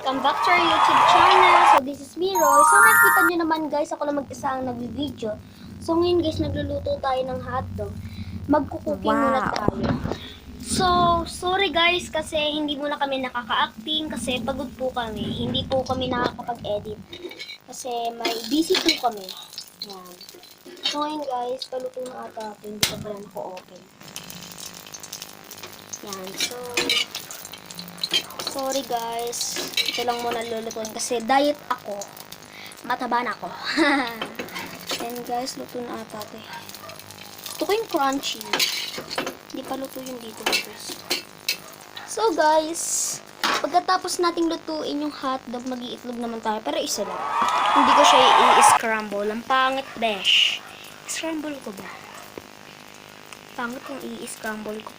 Welcome back to our YouTube channel. So, this is Miroy. So, nakita nyo naman guys, ako lang mag-isa ang nag-video. So, ngayon guys, nagluluto tayo ng hotdog. Magkukuking muna tayo. So, sorry guys kasi hindi muna kami nakaka-acting kasi pagod po kami. Hindi po kami nakakapag-edit. Kasi may busy po kami. Yan. So, ngayon guys, paluto na ata ito. Hindi pa pala nako-open. Yan. So, sorry guys. Ito lang muna lulutuin kasi diet ako. Mataba na ako. And guys, luto na ata ito. Gusto ko yung crunchy. Hindi pa luto yung dito guys. So guys, pagkatapos nating lutuin yung hotdog, mag-iitlog naman tayo. Pero isa lang. Hindi ko siya i-scramble. Ang pangit, besh. Scramble ko ba? Pangit yung i-scramble ko.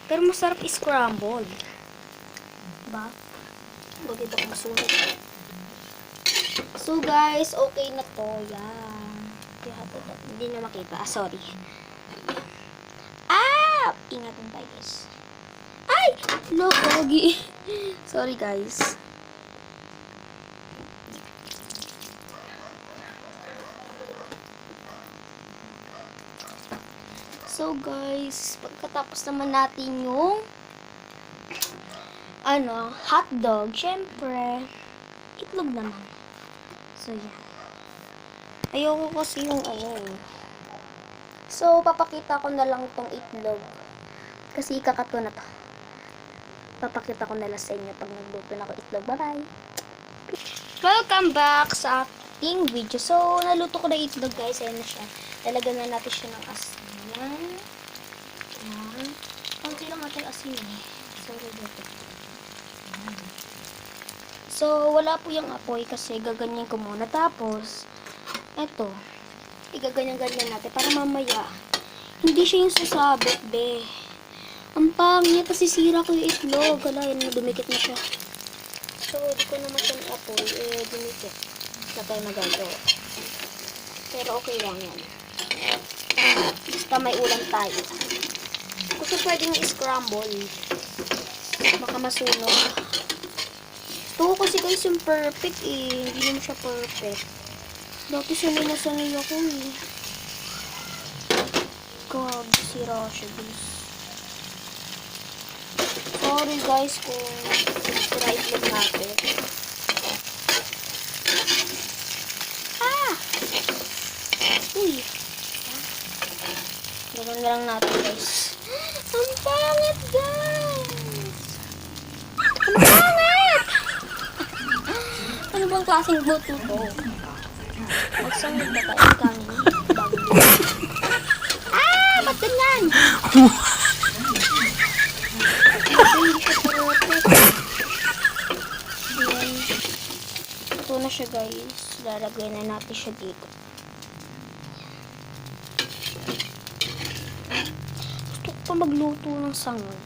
Pero masarap i-scramble. Diba? Huwag dito ko masunod. So guys, okay na to. Yan. Hindi na makita. Ah, sorry. Ah! Ingatan tayo guys. Ay! No, pogi. Sorry guys. So guys, pagkatapos naman natin yung hotdog, syempre itlog naman. So yan. Ayoko kasi yung So papakita ko na lang tong itlog. Kasi ikakato na to. Papakita ko na lang sa inyo pag nagluto na ako itlog. Bye-bye. Welcome back sa ating video. So naluto ko na itlog guys. Ayan na siya. Lalagyan na natin siya ng asin. Yan. Yan. Kunti lang natin asin eh. Sorry dito. So, wala po yung apoy kasi gaganyan ko muna. Tapos, eto. Igaganyan-ganyan natin para mamaya hindi siya yung sasabit, be. Ang pangit. Pasisira ko yung itlog. Wala, yan na. Dumikit na siya. So, di ko naman siya yung apoy. Dumikit. Na tayo magagawa. Pero okay lang yan. Basta may ulam tayo. Gusto pwedeng i-scramble. Baka masunog. Ito kasi guys yung perfect eh. Hindi naman siya perfect. Dati sanay na sanay ako eh. God, sira siya guys. Sorry guys kung sira itlog natin. Ah! Uy! Gawin na lang natin guys. Ang pangit guys! Ang pangit! Ano bang klaseng boto to? Magsangit na tayo kanin. Ah! Ba't ganyan? Ito na siya guys. Lalagay na natin siya dito. Pa magluto ng sangag.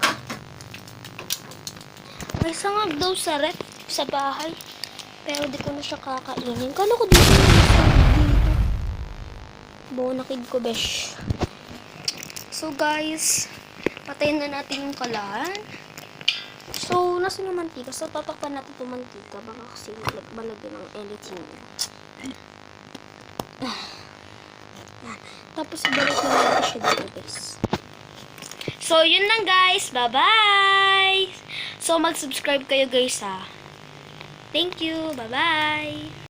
May sangag daw sa ref sa bahay. Pero di ko na siya kakainin. Kala ko dito na dito. Bonakid ko, besh. So, guys, patayin na natin yung kalan. So, nasa yung mantika. So, tatakpan natin itong mantika. Baka kasi malagyan ng anything. Tapos, ibalik na natin siya dito, guys. So, yun lang guys. Bye-bye! So, mag-subscribe kayo guys ha. Thank you. Bye-bye!